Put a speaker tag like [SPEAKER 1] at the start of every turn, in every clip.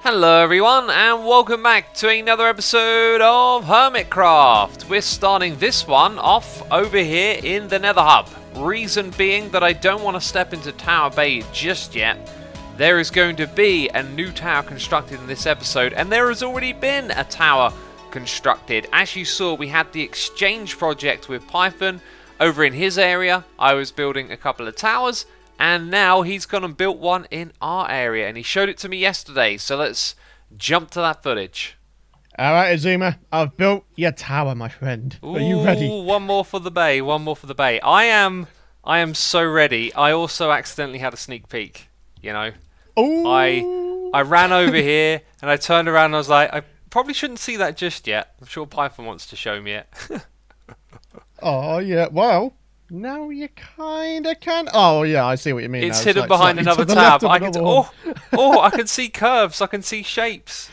[SPEAKER 1] Hello everyone and welcome back to another episode of Hermitcraft. We're starting this one off over here in the Nether Hub. Reason being that I don't want to step into Tower Bay just yet. There is going to be a new tower constructed in this episode, and there has already been a tower constructed. As you saw, we had the exchange project with Python over in his area. I was building a couple of towers, and now he's gone and built one in our area, and he showed it to me yesterday. So let's jump to that footage.
[SPEAKER 2] Alright, Azuma, I've built your tower, my friend. Are you ready?
[SPEAKER 1] One more for the bay, one more for the bay. I am so ready. I also accidentally had a sneak peek, you know.
[SPEAKER 2] Ooh.
[SPEAKER 1] I ran over here, and I turned around and I was like, I probably shouldn't see that just yet. I'm sure Python wants to show me it.
[SPEAKER 2] Oh, yeah, well, now you kinda can. Oh, yeah, I see what you mean.
[SPEAKER 1] It's
[SPEAKER 2] now.
[SPEAKER 1] hidden
[SPEAKER 2] like
[SPEAKER 1] behind another tab. I can I can see curves, I can see shapes.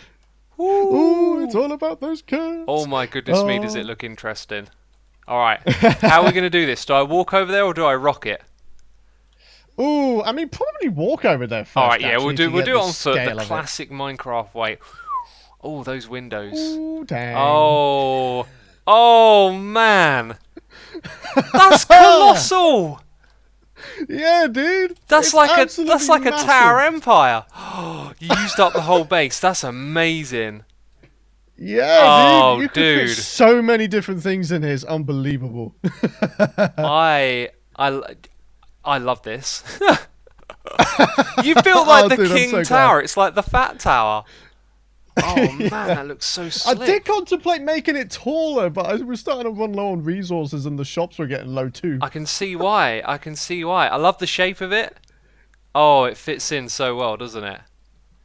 [SPEAKER 2] Ooh, it's all about those curves.
[SPEAKER 1] Oh my goodness me, does it look interesting. Alright, how are we going to do this? Do I walk over there or do I rocket?
[SPEAKER 2] Ooh, I mean, probably walk over there first.
[SPEAKER 1] Alright, yeah, we'll do it on foot, the
[SPEAKER 2] of
[SPEAKER 1] classic Minecraft way. Oh, those windows.
[SPEAKER 2] Ooh, dang.
[SPEAKER 1] Oh man. That's colossal!
[SPEAKER 2] Yeah, dude.
[SPEAKER 1] That's like a
[SPEAKER 2] massive.
[SPEAKER 1] tower empire. You used up the whole base. That's amazing.
[SPEAKER 2] Yeah, dude. You could
[SPEAKER 1] dude.
[SPEAKER 2] fit so many different things in here. It's unbelievable.
[SPEAKER 1] I love this. You built like the
[SPEAKER 2] dude,
[SPEAKER 1] King Tower. It's like the Fat Tower. Oh man, that looks so slick.
[SPEAKER 2] I did contemplate making it taller, but I was starting to run low on resources and the shops were getting low too.
[SPEAKER 1] I can see why. I love the shape of it. Oh, it fits in so well, doesn't it?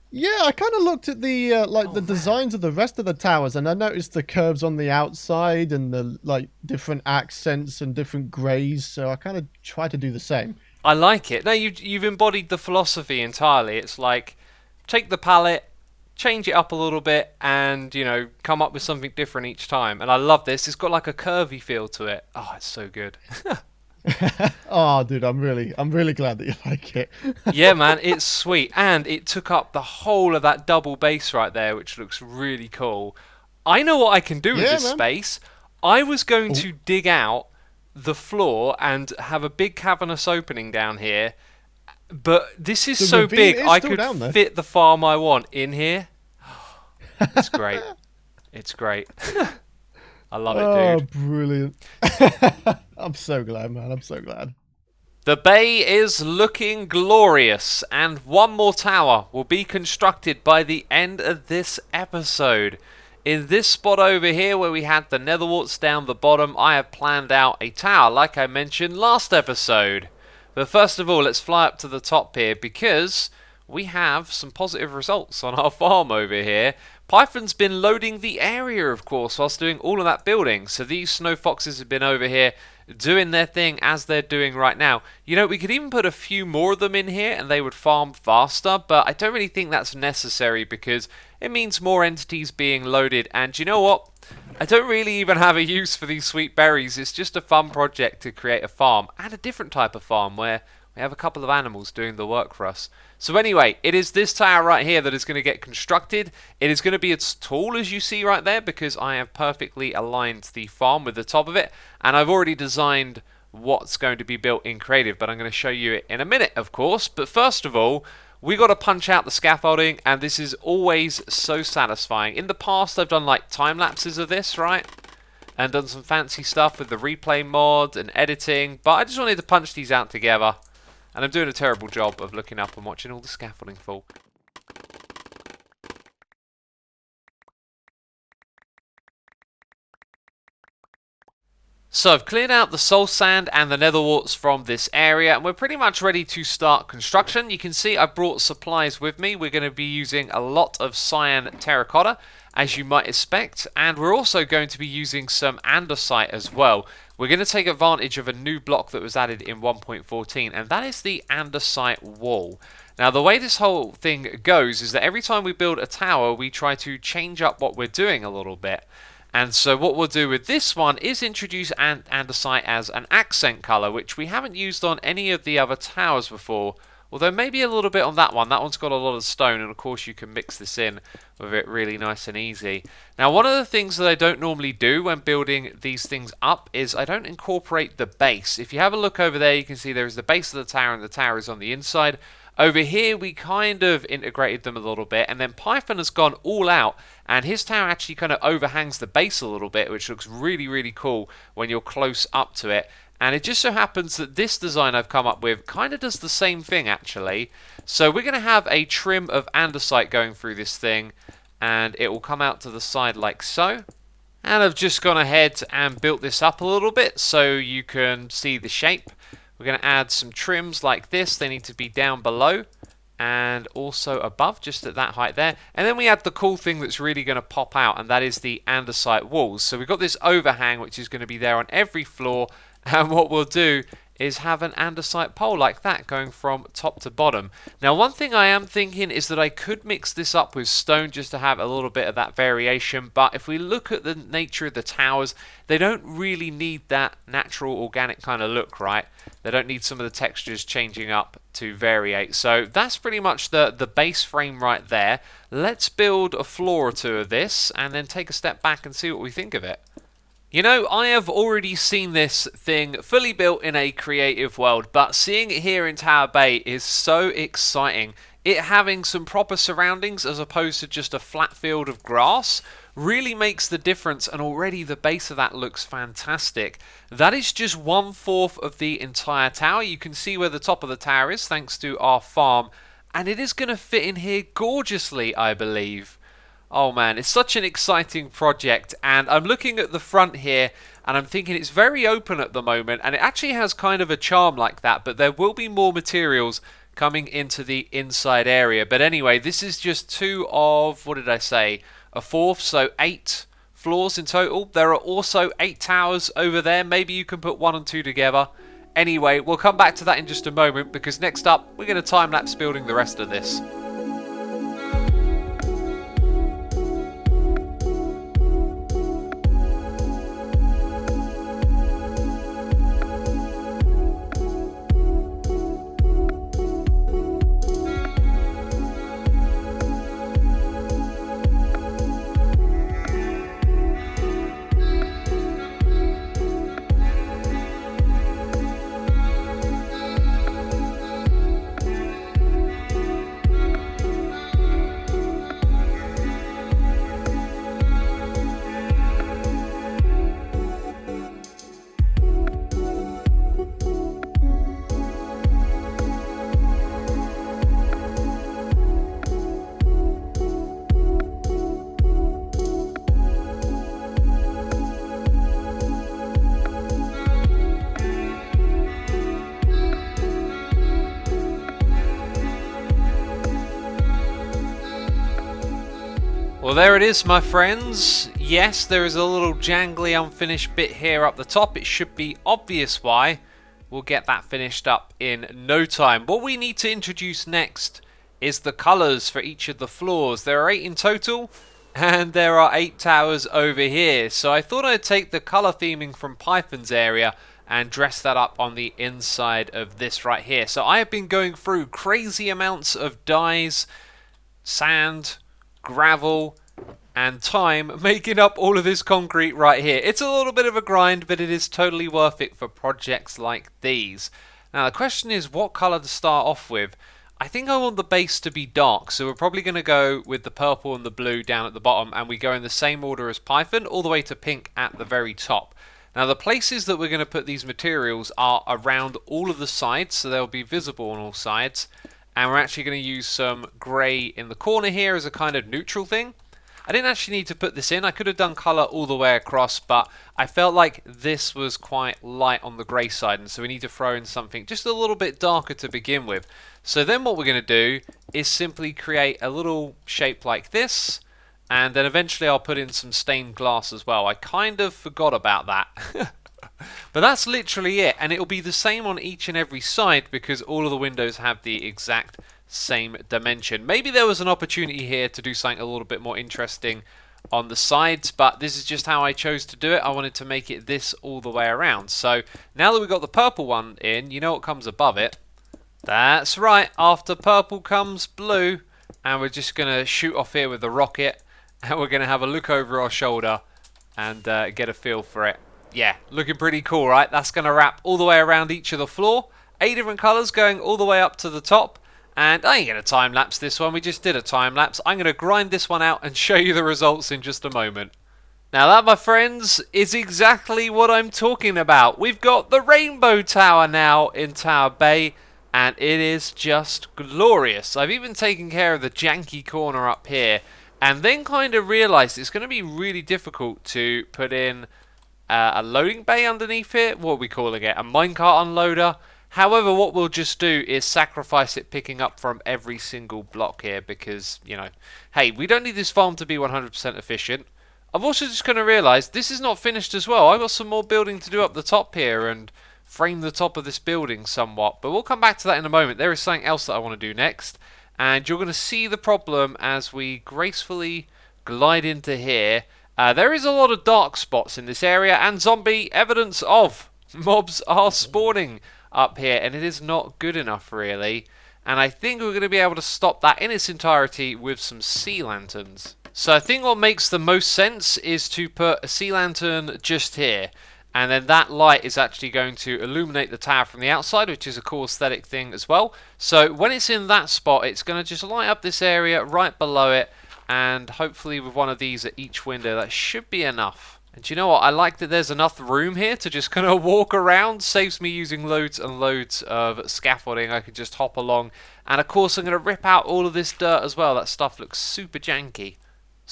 [SPEAKER 2] Yeah, I kind of looked at the the designs of the rest of the towers, and I noticed the curves on the outside and the different accents and different greys. So I kind of tried to do the same.
[SPEAKER 1] I like it. No, you've embodied the philosophy entirely. It's like take the palette, change it up a little bit, and come up with something different each time. And I love this. It's got like a curvy feel to it. Oh, it's so good.
[SPEAKER 2] Oh, dude, I'm really glad that you like it.
[SPEAKER 1] Yeah, man, it's sweet, and it took up the whole of that double base right there, which looks really cool. I know what I can do with this space. I was going to dig out the floor and have a big cavernous opening down here. But this is so big, I could fit the farm I want in here. It's great. It's great. I love it, dude.
[SPEAKER 2] Oh, brilliant. I'm so glad, man. I'm so glad.
[SPEAKER 1] The bay is looking glorious, and one more tower will be constructed by the end of this episode. In this spot over here where we had the nether warts down the bottom, I have planned out a tower like I mentioned last episode. But first of all, let's fly up to the top here because we have some positive results on our farm over here. Python's been loading the area, of course, whilst doing all of that building. So these snow foxes have been over here doing their thing as they're doing right now. We could even put a few more of them in here and they would farm faster, but I don't really think that's necessary because it means more entities being loaded. And you know what? I don't really even have a use for these sweet berries. It's just a fun project to create a farm, and a different type of farm where we have a couple of animals doing the work for us. So anyway, it is this tower right here that is going to get constructed. It is going to be as tall as you see right there because I have perfectly aligned the farm with the top of it, and I've already designed what's going to be built in creative, but I'm going to show you it in a minute, of course. But first of all, we got to punch out the scaffolding, and this is always so satisfying. In the past, I've done like time lapses of this, right? And done some fancy stuff with the replay mod and editing, but I just wanted to punch these out together. And I'm doing a terrible job of looking up and watching all the scaffolding fall. So I've cleared out the soul sand and the nether warts from this area, and we're pretty much ready to start construction. You can see I brought supplies with me. We're going to be using a lot of cyan terracotta, as you might expect, and we're also going to be using some andesite as well. We're going to take advantage of a new block that was added in 1.14, and that is the andesite wall. Now, the way this whole thing goes is that every time we build a tower, we try to change up what we're doing a little bit. And so what we'll do with this one is introduce andesite as an accent color, which we haven't used on any of the other towers before Although maybe a little bit on that one. That one's got a lot of stone, and of course you can mix this in with it really nice and easy. Now, one of the things that I don't normally do when building these things up is I don't incorporate the base. If you have a look over there, you can see there is the base of the tower, and the tower is on the inside. Over here, we kind of integrated them a little bit, and then Python has gone all out, and his tower actually kind of overhangs the base a little bit, which looks really, really cool when you're close up to it. And it just so happens that this design I've come up with kind of does the same thing, actually. So we're going to have a trim of andesite going through this thing, and it will come out to the side like so. And I've just gone ahead and built this up a little bit so you can see the shape. We're going to add some trims like this. They need to be down below and also above, just at that height there. And then we add the cool thing that's really going to pop out, and that is the andesite walls. So we've got this overhang, which is going to be there on every floor. And what we'll do is have an andesite pole like that going from top to bottom. Now, one thing I am thinking is that I could mix this up with stone just to have a little bit of that variation, but if we look at the nature of the towers, they don't really need that natural organic kind of look, right? They don't need some of the textures changing up to variate. So that's pretty much the base frame right there. Let's build a floor or two of this and then take a step back and see what we think of it. You know, I have already seen this thing fully built in a creative world, but seeing it here in Tower Bay is so exciting. It having some proper surroundings as opposed to just a flat field of grass really makes the difference, and already the base of that looks fantastic. That is just 1/4 of the entire tower. You can see where the top of the tower is thanks to our farm, and it is going to fit in here gorgeously, I believe. Oh man, it's such an exciting project, and I'm looking at the front here and I'm thinking it's very open at the moment, and it actually has kind of a charm like that, but there will be more materials coming into the inside area. But anyway, this is just 2 of, what did I say, a 4th, so 8 floors in total. There are also 8 towers over there. Maybe you can put 1 and 2 together. Anyway, we'll come back to that in just a moment, because next up we're going to time-lapse building the rest of this. Well, there it is, my friends. Yes, there is a little jangly unfinished bit here up the top. It should be obvious why. We'll get that finished up in no time. What we need to introduce next is the colours for each of the floors. There are 8 in total, and there are 8 towers over here. So I thought I'd take the colour theming from Python's area and dress that up on the inside of this right here. So I have been going through crazy amounts of dyes, sand, gravel and time making up all of this concrete right here. It's a little bit of a grind, but it is totally worth it for projects like these. Now the question is what colour to start off with. I think I want the base to be dark, so we're probably going to go with the purple and the blue down at the bottom, and we go in the same order as Python all the way to pink at the very top. Now the places that we're going to put these materials are around all of the sides, so they'll be visible on all sides. And we're actually going to use some grey in the corner here as a kind of neutral thing. I didn't actually need to put this in. I could have done colour all the way across, but I felt like this was quite light on the grey side, and so we need to throw in something just a little bit darker to begin with. So then what we're going to do is simply create a little shape like this, and then eventually I'll put in some stained glass as well. I kind of forgot about that. But that's literally it, and it'll be the same on each and every side because all of the windows have the exact same dimension. Maybe there was an opportunity here to do something a little bit more interesting on the sides, but this is just how I chose to do it. I wanted to make it this all the way around. So now that we've got the purple one in, you know what comes above it? That's right, after purple comes blue, and we're just going to shoot off here with the rocket, and we're going to have a look over our shoulder and get a feel for it. Yeah, looking pretty cool, right? That's going to wrap all the way around each of the floor. 8 different colours going all the way up to the top. And I ain't going to time-lapse this one, we just did a time-lapse. I'm going to grind this one out and show you the results in just a moment. Now that, my friends, is exactly what I'm talking about. We've got the Rainbow Tower now in Tower Bay, and it is just glorious. I've even taken care of the janky corner up here, and then kind of realised it's going to be really difficult to put in a loading bay underneath it. What are we calling it? A minecart unloader. However, what we'll just do is sacrifice it picking up from every single block here because, you know, hey, we don't need this farm to be 100% efficient. I've also just going to realise this is not finished as well. I've got some more building to do up the top here and frame the top of this building somewhat. But we'll come back to that in a moment. There is something else that I want to do next. And you're going to see the problem as we gracefully glide into here. There is a lot of dark spots in this area and zombie evidence of mobs are spawning up here. And it is not good enough, really. And I think we're going to be able to stop that in its entirety with some sea lanterns. So I think what makes the most sense is to put a sea lantern just here. And then that light is actually going to illuminate the tower from the outside, which is a cool aesthetic thing as well. So when it's in that spot, it's going to just light up this area right below it. And hopefully with one of these at each window, that should be enough. And do you know what? I like that there's enough room here to just kind of walk around. Saves me using loads and loads of scaffolding. I can just hop along. And of course, I'm going to rip out all of this dirt as well. That stuff looks super janky.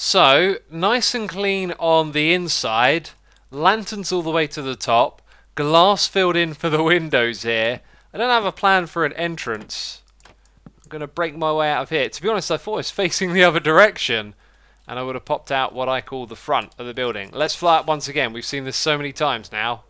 [SPEAKER 1] So, nice and clean on the inside, lanterns all the way to the top, glass filled in for the windows here. I don't have a plan for an entrance. I'm going to break my way out of here. To be honest, I thought I was facing the other direction, and I would have popped out what I call the front of the building. Let's fly up once again. We've seen this so many times now.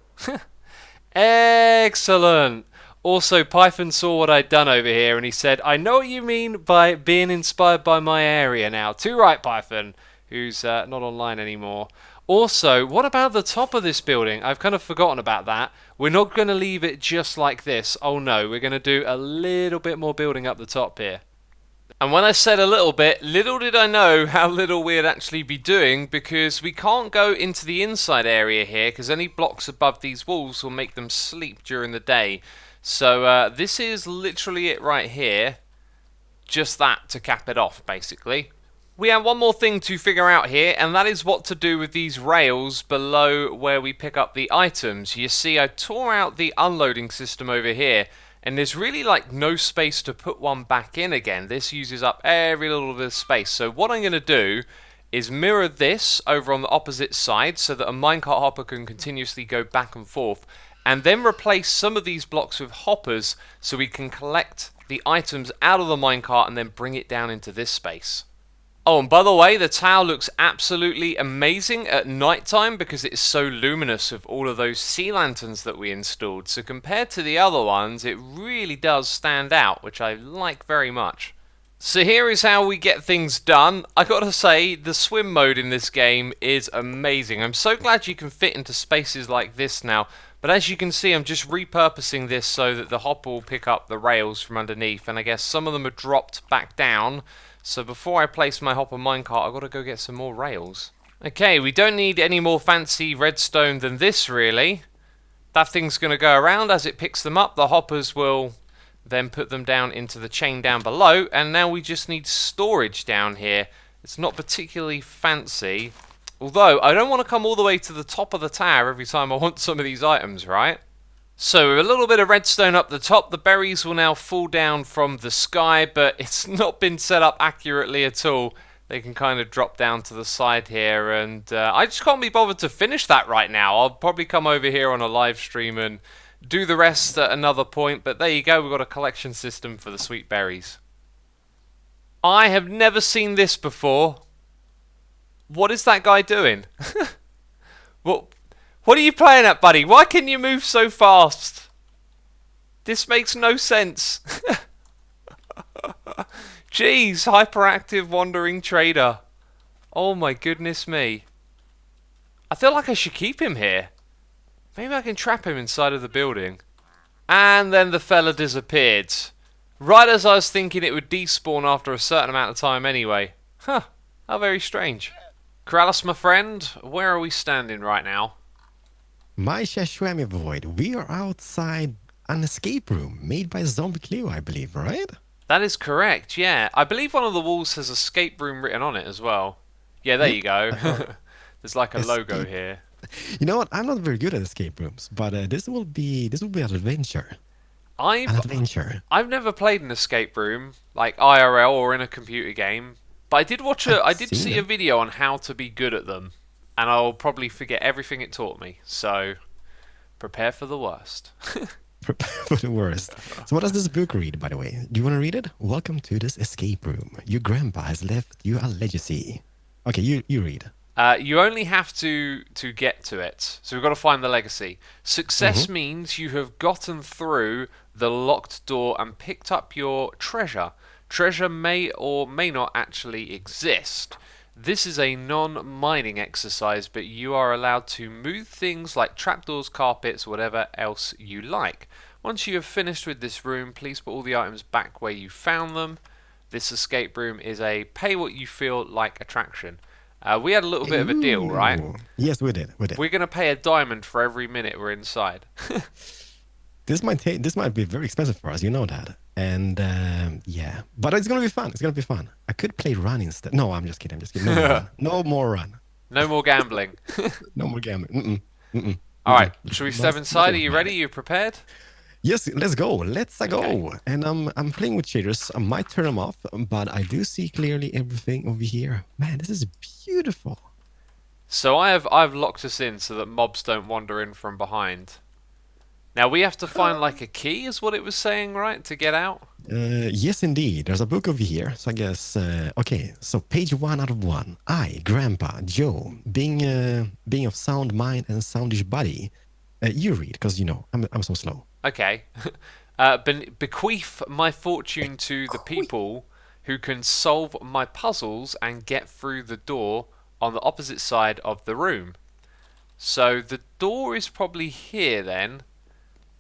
[SPEAKER 1] Excellent! Also, Python saw what I'd done over here and he said, I know what you mean by being inspired by my area now. Too right, Python, who's not online anymore. Also, what about the top of this building? I've kind of forgotten about that. We're not going to leave it just like this. Oh no, we're going to do a little bit more building up the top here. And when I said a little bit, little did I know how little we'd actually be doing, because we can't go into the inside area here because any blocks above these walls will make them sleep during the day. So this is literally it right here. Just that to cap it off, basically. We have one more thing to figure out here, and that is what to do with these rails below where we pick up the items. You see, I tore out the unloading system over here, and there's really like no space to put one back in again. This uses up every little bit of space. So what I'm going to do is mirror this over on the opposite side so that a minecart hopper can continuously go back and forth, and then replace some of these blocks with hoppers so we can collect the items out of the minecart and then bring it down into this space. Oh, and by the way, the tower looks absolutely amazing at night time because it's so luminous with all of those sea lanterns that we installed. So compared to the other ones, it really does stand out, which I like very much. So here is how we get things done. I gotta say, the swim mode in this game is amazing. I'm so glad you can fit into spaces like this now. But as you can see, I'm just repurposing this so that the hopper will pick up the rails from underneath. And I guess some of them are dropped back down. So before I place my hopper minecart, I've got to go get some more rails. Okay, we don't need any more fancy redstone than this, really. That thing's going to go around. As it picks them up, the hoppers will then put them down into the chain down below. And now we just need storage down here. It's not particularly fancy. Although, I don't want to come all the way to the top of the tower every time I want some of these items, right? So with a little bit of redstone up the top, the berries will now fall down from the sky, but it's not been set up accurately at all. They can kind of drop down to the side here, and I just can't be bothered to finish that right now. I'll probably come over here on a live stream and do the rest at another point, but there you go, we've got a collection system for the sweet berries. I have never seen this before. What is that guy doing? What are you playing at, buddy? Why can you move so fast? This makes no sense. Jeez, hyperactive wandering trader. Oh my goodness me. I feel like I should keep him here. Maybe I can trap him inside of the building. And then the fella disappeared. Right as I was thinking it would despawn after a certain amount of time anyway. Huh, how very strange. Keralis, my friend, where are we standing right now?
[SPEAKER 3] My xisumavoid, we are outside an escape room made by Zombie Cleo, I believe, right?
[SPEAKER 1] That is correct, yeah. I believe one of the walls has escape room written on it as well. Yeah, there you
[SPEAKER 3] Yep.
[SPEAKER 1] go. There's like a logo
[SPEAKER 3] Escape.
[SPEAKER 1] here.
[SPEAKER 3] You know what? I'm not very good at escape rooms, but this will be an adventure. An
[SPEAKER 1] I've
[SPEAKER 3] adventure.
[SPEAKER 1] I've never played an escape room, like IRL or in a computer game, but
[SPEAKER 3] I've
[SPEAKER 1] I did
[SPEAKER 3] seen
[SPEAKER 1] see a
[SPEAKER 3] them.
[SPEAKER 1] video on how to be good at them, and I'll probably forget everything it taught me. So prepare for the worst.
[SPEAKER 3] Prepare for the worst. So, what does this book read, by the way? Do you want to read it? Welcome to this escape room. Your grandpa has left you a legacy. Okay, you read.
[SPEAKER 1] You only have to get to it, so we've got to find the legacy. Success
[SPEAKER 3] Mm-hmm.
[SPEAKER 1] means you have gotten through the locked door and picked up your treasure. Treasure may or may not actually exist. This is a non-mining exercise, but you are allowed to move things like trapdoors, carpets, whatever else you like. Once you have finished with this room, please put all the items back where you found them. This escape room is a pay what you feel like attraction. We had a little bit of a deal, right?
[SPEAKER 3] Ooh. Yes, we did. We did.
[SPEAKER 1] We're going to pay a diamond for every minute we're inside.
[SPEAKER 3] This might be very expensive for us. You know that. And yeah, but it's gonna be fun. It's gonna be fun. I could play run instead. No, I'm just kidding. I'm just kidding. No more run. No more run.
[SPEAKER 1] No more gambling.
[SPEAKER 3] No more gambling.
[SPEAKER 1] Alright, should we step
[SPEAKER 3] Not
[SPEAKER 1] inside? Are you
[SPEAKER 3] about
[SPEAKER 1] ready?
[SPEAKER 3] it.
[SPEAKER 1] You prepared?
[SPEAKER 3] Yes, let's go. Let's
[SPEAKER 1] Okay.
[SPEAKER 3] go. And I'm playing with shaders. I might turn them off, but I do see clearly everything over here. Man, this is beautiful.
[SPEAKER 1] So I've locked us in so that mobs don't wander in from behind. Now we have to find like a key, is what it was saying, right, to get out?
[SPEAKER 3] Yes, indeed. There's a book over here. So I guess, okay. So page 1 out of 1. I, Grandpa, Joe, being of sound mind and soundish body. You read, because you know, I'm so slow.
[SPEAKER 1] Okay. Bequeath my fortune to the people who can solve my puzzles and get through the door on the opposite side of the room. So the door is probably here then,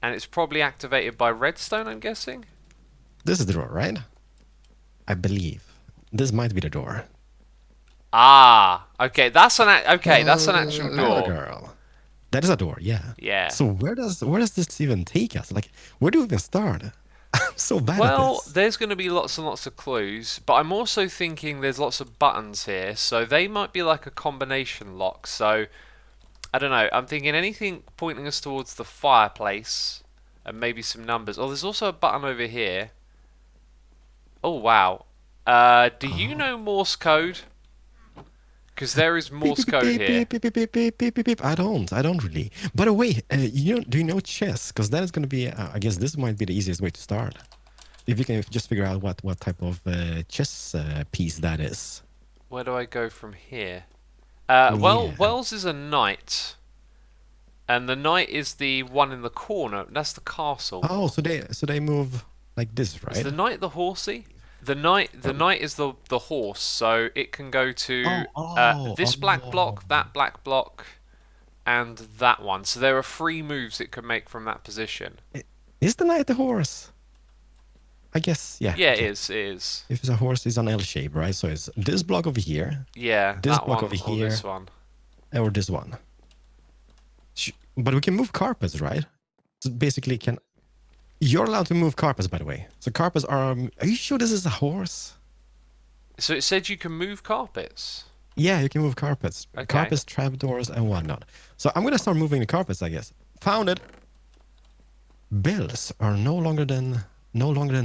[SPEAKER 1] and it's probably activated by redstone, I'm guessing?
[SPEAKER 3] This is the door, right? I believe. This might be the door.
[SPEAKER 1] Ah, okay, that's an actual
[SPEAKER 3] Hello,
[SPEAKER 1] door.
[SPEAKER 3] girl. That is a door, yeah.
[SPEAKER 1] Yeah.
[SPEAKER 3] So where does this even take us? Like, where do we even start? I'm so bad at
[SPEAKER 1] Well,
[SPEAKER 3] this.
[SPEAKER 1] there's going to be lots and lots of clues, but I'm also thinking there's lots of buttons here, so they might be like a combination lock. So, I don't know. I'm thinking anything pointing us towards the fireplace and maybe some numbers. Oh, there's also a button over here. Oh, wow. Do you know Morse code? Because there is Morse code here.
[SPEAKER 3] Beep, beep, beep, beep, beep, beep, beep. I don't really. By the way, do you know chess? Because that is going to be, I guess this might be the easiest way to start. If you can just figure out what type of chess piece that is.
[SPEAKER 1] Where do I go from here? Well,
[SPEAKER 3] Yeah.
[SPEAKER 1] Wells is a knight. And the knight is the one in the corner. That's the castle.
[SPEAKER 3] Oh, so they move like this,
[SPEAKER 1] Is
[SPEAKER 3] right?
[SPEAKER 1] the knight the horsey? The knight is the horse, so it can go to this black block, that black block, and that one. So there are 3 moves it can make from that position.
[SPEAKER 3] Is the knight the horse? I guess, yeah.
[SPEAKER 1] Yeah,
[SPEAKER 3] okay.
[SPEAKER 1] it is.
[SPEAKER 3] If it's a horse, it's an L shape, right? So it's this block over here,
[SPEAKER 1] Yeah,
[SPEAKER 3] this
[SPEAKER 1] that
[SPEAKER 3] block
[SPEAKER 1] one
[SPEAKER 3] over
[SPEAKER 1] or
[SPEAKER 3] here.
[SPEAKER 1] this one.
[SPEAKER 3] or this one. But we can move carpets, right? So basically, you're allowed to move carpets, by the way. So carpets are. Are you sure this is a horse?
[SPEAKER 1] So it said you can move carpets.
[SPEAKER 3] Yeah, you can move carpets.
[SPEAKER 1] Okay.
[SPEAKER 3] Carpets, trapdoors, and whatnot. So I'm gonna start moving the carpets, I guess. Found it. Bells are no longer than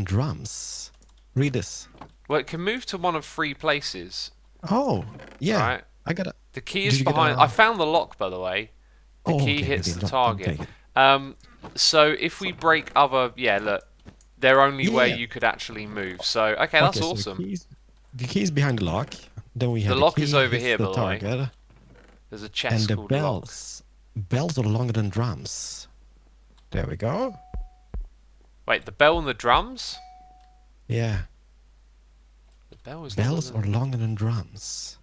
[SPEAKER 3] drums. Read this.
[SPEAKER 1] Well, it can move to one of 3 places.
[SPEAKER 3] Oh, yeah.
[SPEAKER 1] Right.
[SPEAKER 3] I gotta.
[SPEAKER 1] The key
[SPEAKER 3] Did
[SPEAKER 1] is
[SPEAKER 3] you get
[SPEAKER 1] behind.
[SPEAKER 3] a-
[SPEAKER 1] I found the lock, by the way. The
[SPEAKER 3] Oh,
[SPEAKER 1] key
[SPEAKER 3] okay,
[SPEAKER 1] hits
[SPEAKER 3] okay,
[SPEAKER 1] the
[SPEAKER 3] don't
[SPEAKER 1] target.
[SPEAKER 3] take it.
[SPEAKER 1] So if we break other, yeah, look, they're only where
[SPEAKER 3] Yeah.
[SPEAKER 1] you could actually move. So okay, that's
[SPEAKER 3] Okay, so
[SPEAKER 1] awesome.
[SPEAKER 3] The key's behind the lock. Then we have
[SPEAKER 1] The lock
[SPEAKER 3] key
[SPEAKER 1] is over
[SPEAKER 3] hits
[SPEAKER 1] here,
[SPEAKER 3] the
[SPEAKER 1] by the way.
[SPEAKER 3] target,
[SPEAKER 1] There's a
[SPEAKER 3] and
[SPEAKER 1] chest
[SPEAKER 3] the
[SPEAKER 1] called lock.
[SPEAKER 3] bells are longer than drums. There we go.
[SPEAKER 1] Wait, the bell and the drums?
[SPEAKER 3] Yeah,
[SPEAKER 1] The bell is
[SPEAKER 3] bells
[SPEAKER 1] longer
[SPEAKER 3] are
[SPEAKER 1] than...
[SPEAKER 3] longer than drums.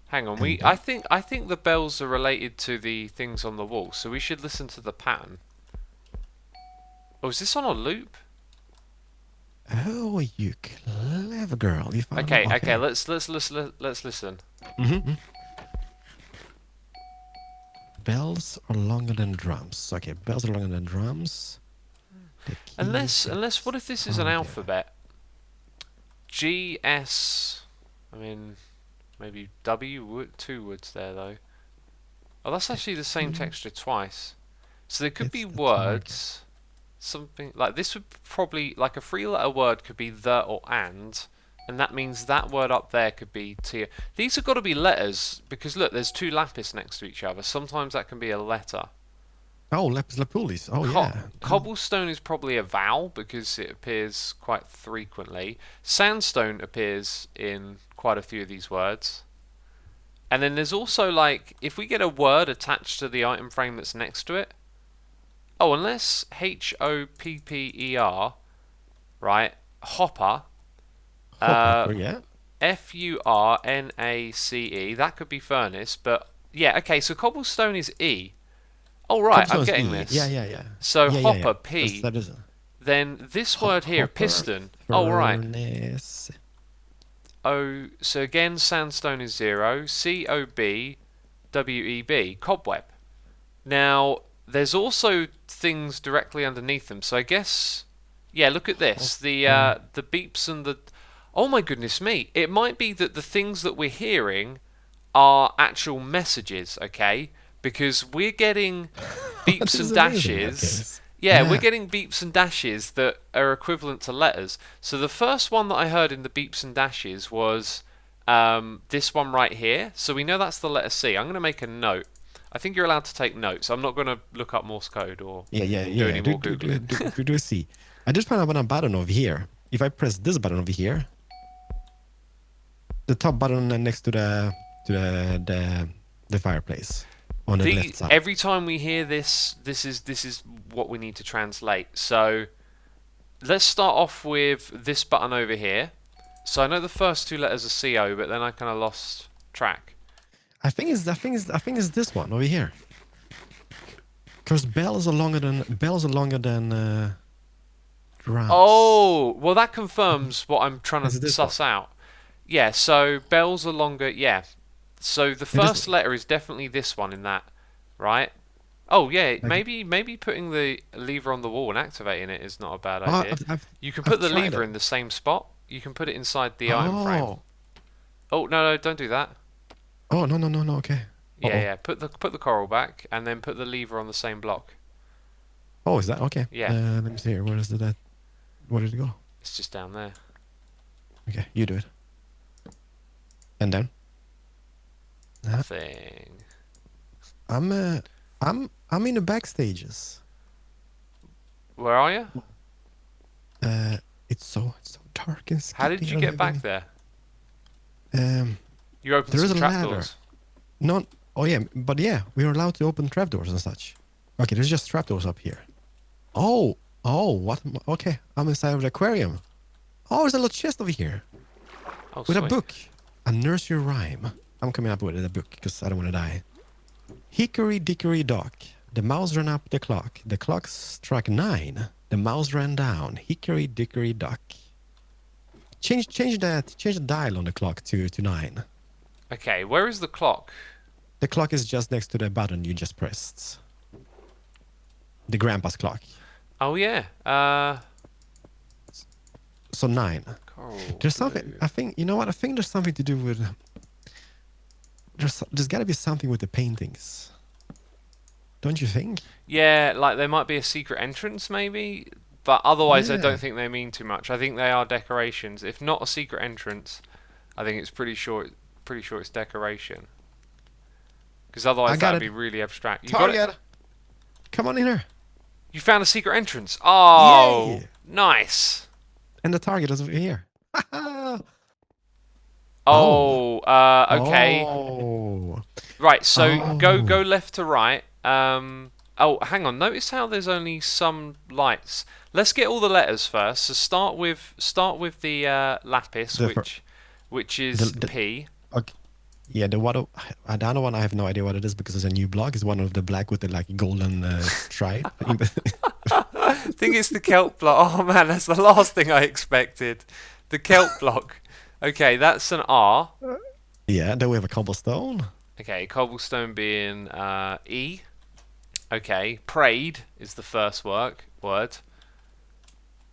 [SPEAKER 1] Hang on,
[SPEAKER 3] and
[SPEAKER 1] I think the bells are related to the things on the wall, so we should listen to the pattern. Oh, is this on a loop?
[SPEAKER 3] Oh, you clever girl! You found
[SPEAKER 1] Okay,
[SPEAKER 3] them.
[SPEAKER 1] okay. Let's listen.
[SPEAKER 3] Mm-hmm. Bells are longer than drums. Okay, bells are longer than drums. The keys
[SPEAKER 1] Unless what if this is an
[SPEAKER 3] harder.
[SPEAKER 1] alphabet? G S. I mean, maybe W. Two words there though. Oh, that's actually the same texture twice. So there could
[SPEAKER 3] It's
[SPEAKER 1] be
[SPEAKER 3] the target.
[SPEAKER 1] words. Something like this would probably like a three-letter word could be the or and that means that word up there could be T. These have got to be letters because look, there's two lapis next to each other. Sometimes that can be a letter.
[SPEAKER 3] Oh, lapis lapulis. Oh, yeah.
[SPEAKER 1] Cobblestone is probably a vowel because it appears quite frequently. Sandstone appears in quite a few of these words. And then there's also like if we get a word attached to the item frame that's next to it. Oh, unless Hopper, right? Hopper.
[SPEAKER 3] Hopper, yeah.
[SPEAKER 1] Furnace. That could be furnace, but yeah. Okay, so cobblestone is E. Oh right, I'm
[SPEAKER 3] Cobblestone's
[SPEAKER 1] getting
[SPEAKER 3] E.
[SPEAKER 1] this.
[SPEAKER 3] Yeah.
[SPEAKER 1] So
[SPEAKER 3] Yeah.
[SPEAKER 1] hopper P.
[SPEAKER 3] That is
[SPEAKER 1] Then this word here,
[SPEAKER 3] Hopper,
[SPEAKER 1] piston. Oh right.
[SPEAKER 3] furnace.
[SPEAKER 1] Oh, so again, sandstone is 0. COBWEB, cobweb. Now, there's also things directly underneath them. So I guess, yeah. Look at this. The beeps and the. Oh my goodness me! It might be that the things that we're hearing are actual messages. Okay, because we're getting beeps
[SPEAKER 3] This
[SPEAKER 1] and
[SPEAKER 3] is amazing, that
[SPEAKER 1] dashes.
[SPEAKER 3] case.
[SPEAKER 1] Yeah,
[SPEAKER 3] Yeah.
[SPEAKER 1] we're getting beeps and dashes that are equivalent to letters. So the first one that I heard in the beeps and dashes was this one right here. So we know that's the letter C. I'm going to make a note. I think you're allowed to take notes. I'm not going to look up Morse code or
[SPEAKER 3] Yeah.
[SPEAKER 1] do any more Googling.
[SPEAKER 3] Do see. I just found out a button over here. If I press this button over here, the top button next to the fireplace on the left side.
[SPEAKER 1] Every time we hear this is what we need to translate. So let's start off with this button over here. So I know the first two letters are CO, but then I kind of lost track.
[SPEAKER 3] I think it's this one over here. Because bells are longer than drums.
[SPEAKER 1] Oh, well that confirms what I'm trying
[SPEAKER 3] Is
[SPEAKER 1] to
[SPEAKER 3] it this
[SPEAKER 1] suss out. Yeah, so bells are longer. Yeah, so the first letter is definitely this one in that, right? Oh yeah, maybe putting the lever on the wall and activating it is not a bad idea. You can put the lever in the same spot. You can put it inside the item frame. Oh no, don't do that.
[SPEAKER 3] Oh no, okay.
[SPEAKER 1] Yeah. Put the coral back and then put the lever on the same block.
[SPEAKER 3] Oh, is that okay?
[SPEAKER 1] Yeah.
[SPEAKER 3] Let me see here. Where did it go?
[SPEAKER 1] It's just down there.
[SPEAKER 3] Okay, you do it. And then?
[SPEAKER 1] Nothing.
[SPEAKER 3] I'm in the backstages.
[SPEAKER 1] Where are you?
[SPEAKER 3] It's so dark and
[SPEAKER 1] How did you get back there? You opened
[SPEAKER 3] there is
[SPEAKER 1] some
[SPEAKER 3] a ladder.
[SPEAKER 1] trapdoors.
[SPEAKER 3] But we are allowed to open trapdoors and such. Okay, there's just trapdoors up here. Oh, what? Okay, I'm inside of the aquarium. Oh, there's a little chest over here
[SPEAKER 1] Oh,
[SPEAKER 3] with
[SPEAKER 1] sweet.
[SPEAKER 3] a book, a nursery rhyme. I'm coming up with a book because I don't want to die. Hickory dickory dock, the mouse ran up the clock. The clock struck 9. The mouse ran down. Hickory dickory dock. Change the dial on the clock to 9.
[SPEAKER 1] Okay, where is the clock?
[SPEAKER 3] The clock is just next to the button you just pressed. The grandpa's clock.
[SPEAKER 1] Oh yeah.
[SPEAKER 3] So 9.
[SPEAKER 1] Coral
[SPEAKER 3] There's something. I think you know what. I think there's something to do with. There's got to be something with the paintings. Don't you think?
[SPEAKER 1] Yeah, like there might be a secret entrance, maybe. But otherwise, I
[SPEAKER 3] Yeah.
[SPEAKER 1] don't think they mean too much. I think they are decorations. If not a secret entrance, I think it's pretty sure it's decoration. Because otherwise,
[SPEAKER 3] got
[SPEAKER 1] that'd
[SPEAKER 3] it.
[SPEAKER 1] be really abstract. You got it?
[SPEAKER 3] Target. Come on in here.
[SPEAKER 1] You found a secret entrance. Oh,
[SPEAKER 3] Yay.
[SPEAKER 1] nice.
[SPEAKER 3] And the target is over here.
[SPEAKER 1] Oh, okay.
[SPEAKER 3] Oh.
[SPEAKER 1] Right, so go
[SPEAKER 3] Oh.
[SPEAKER 1] left to right. Oh, hang on. Notice how there's only some lights. Let's get all the letters first. So start with the lapis,
[SPEAKER 3] The
[SPEAKER 1] which is
[SPEAKER 3] the-
[SPEAKER 1] P.
[SPEAKER 3] Okay. Yeah, the other one I have no idea what it is because it's a new block. It's one of the black with the like golden stripe.
[SPEAKER 1] I think it's the kelp block. Oh man, that's the last thing I expected. The kelp block. Okay, that's an R.
[SPEAKER 3] Yeah, then we have a cobblestone.
[SPEAKER 1] Okay, cobblestone being E. Okay, prayed is the first word.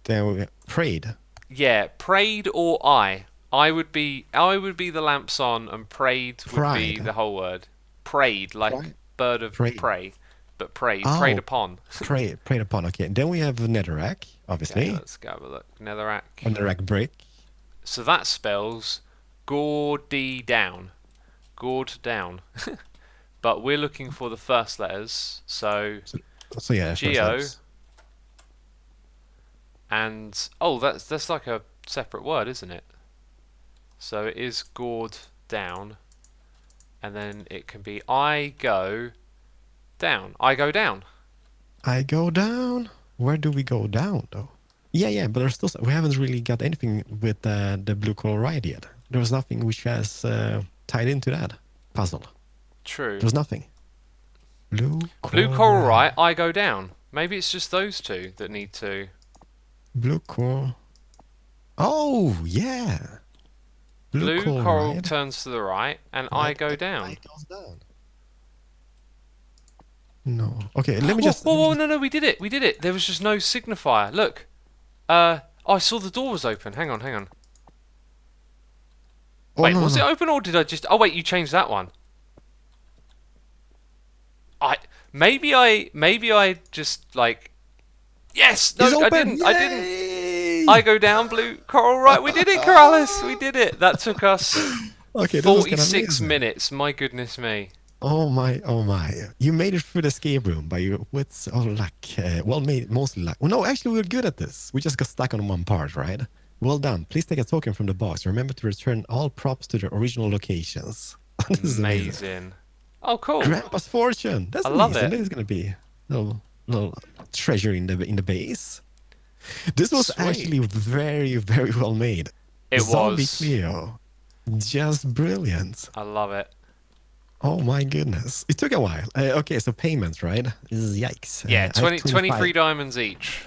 [SPEAKER 3] Then we prayed.
[SPEAKER 1] Yeah, prayed or I. I would be the lamps on, and prayed would be
[SPEAKER 3] Pride.
[SPEAKER 1] the whole word. Prayed, like
[SPEAKER 3] Pride.
[SPEAKER 1] bird of
[SPEAKER 3] Prayed.
[SPEAKER 1] prey, but prayed
[SPEAKER 3] Oh,
[SPEAKER 1] upon.
[SPEAKER 3] prayed upon. Okay, then we have netherrack, obviously.
[SPEAKER 1] Okay, let's go have a look. Netherrack.
[SPEAKER 3] Netherrack brick.
[SPEAKER 1] So that spells Gordy down. Gored down. But we're looking for the first letters, so
[SPEAKER 3] So yeah, first
[SPEAKER 1] Geo.
[SPEAKER 3] letters.
[SPEAKER 1] And oh, that's like a separate word, isn't it? So it is gored down, and then it can be I go down. I go down.
[SPEAKER 3] I go down. Where do we go down though? Yeah, but there's still we haven't really got anything with the blue chloride yet. There's nothing which has tied into that puzzle.
[SPEAKER 1] True.
[SPEAKER 3] There's nothing. Blue
[SPEAKER 1] coral, right? I go down. Maybe it's just those two that need to.
[SPEAKER 3] Blue coral. Oh yeah.
[SPEAKER 1] Blue coral
[SPEAKER 3] chloride.
[SPEAKER 1] turns to the right, and I go down.
[SPEAKER 3] I goes down. No. Okay, let me
[SPEAKER 1] Whoa,
[SPEAKER 3] just.
[SPEAKER 1] whoa, no, we did it. We did it. There was just no signifier. Look. Oh, I saw the door was open. Hang on.
[SPEAKER 3] Oh,
[SPEAKER 1] Wait,
[SPEAKER 3] no,
[SPEAKER 1] was
[SPEAKER 3] no.
[SPEAKER 1] it open or did I just? Oh wait, you changed that one. Maybe I just like. Yes. No,
[SPEAKER 3] It's
[SPEAKER 1] I
[SPEAKER 3] open.
[SPEAKER 1] didn't. I didn't.
[SPEAKER 3] Yay!
[SPEAKER 1] I go down. Blue coral. Right. We did it, Keralis. We did it. That took us
[SPEAKER 3] Okay, that was kinda
[SPEAKER 1] 46
[SPEAKER 3] amazing.
[SPEAKER 1] minutes. My goodness me.
[SPEAKER 3] Oh my. You made it through the escape room by your wits or luck. Mostly luck. Well, no, actually, we were good at this. We just got stuck on one part, right? Well done. Please take a token from the box. Remember to return all props to their original locations. This is amazing.
[SPEAKER 1] Amazing. Oh, cool.
[SPEAKER 3] Grandpa's fortune. That's
[SPEAKER 1] I love
[SPEAKER 3] amazing.
[SPEAKER 1] it.
[SPEAKER 3] There's gonna be a little treasure in the base. This was
[SPEAKER 1] Sweet.
[SPEAKER 3] actually very, very well made.
[SPEAKER 1] It
[SPEAKER 3] Zombie
[SPEAKER 1] was.
[SPEAKER 3] Cleo. Just brilliant.
[SPEAKER 1] I love it.
[SPEAKER 3] Oh my goodness. It took a while. Okay, so payments, right? Yikes.
[SPEAKER 1] Yeah,
[SPEAKER 3] I have
[SPEAKER 1] 23 diamonds each.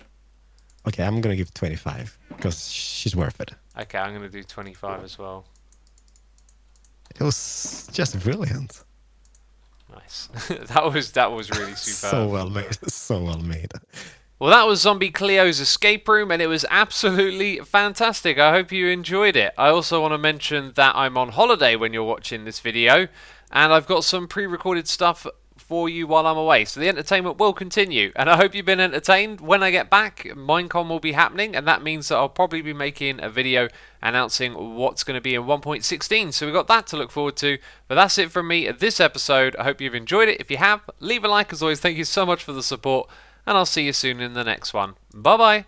[SPEAKER 3] Okay, I'm going to give 25 because she's worth it.
[SPEAKER 1] Okay, I'm going to do 25 as well.
[SPEAKER 3] It was just brilliant.
[SPEAKER 1] Nice. that was really superb.
[SPEAKER 3] So well made. So well made.
[SPEAKER 1] Well, that was Zombie Cleo's escape room, and it was absolutely fantastic. I hope you enjoyed it. I also want to mention that I'm on holiday when you're watching this video, and I've got some pre-recorded stuff for you while I'm away. So the entertainment will continue, and I hope you've been entertained. When I get back, Minecon will be happening, and that means that I'll probably be making a video announcing what's going to be in 1.16. So we've got that to look forward to. But that's it from me at this episode. I hope you've enjoyed it. If you have, leave a like as always. Thank you so much for the support. And I'll see you soon in the next one. Bye bye.